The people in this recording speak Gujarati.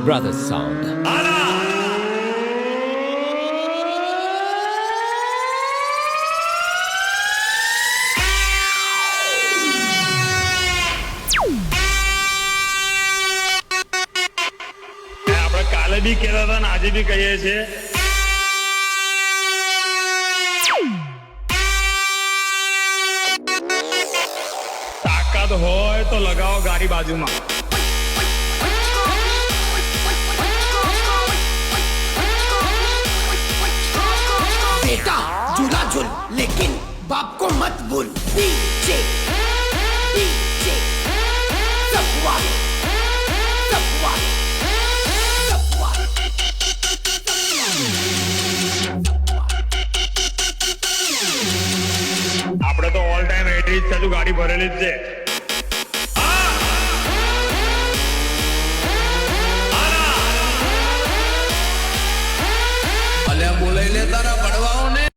Brothers Sound. આપણે કાલે બી કહેતા હતા ને આજે બી કહીએ છીએ, તાકાત હોય તો લગાવો ગાડી બાજુમાં. बेटा झूला झूल लेकिन बाप को मत भूल. डीजे डीजे सपवाल सपवाल सपवाल. આપણે તો ઓલ ટાઈમ 80 જ છે, ગાડી ભરેલી જ છે. બોલાઈ લે તારા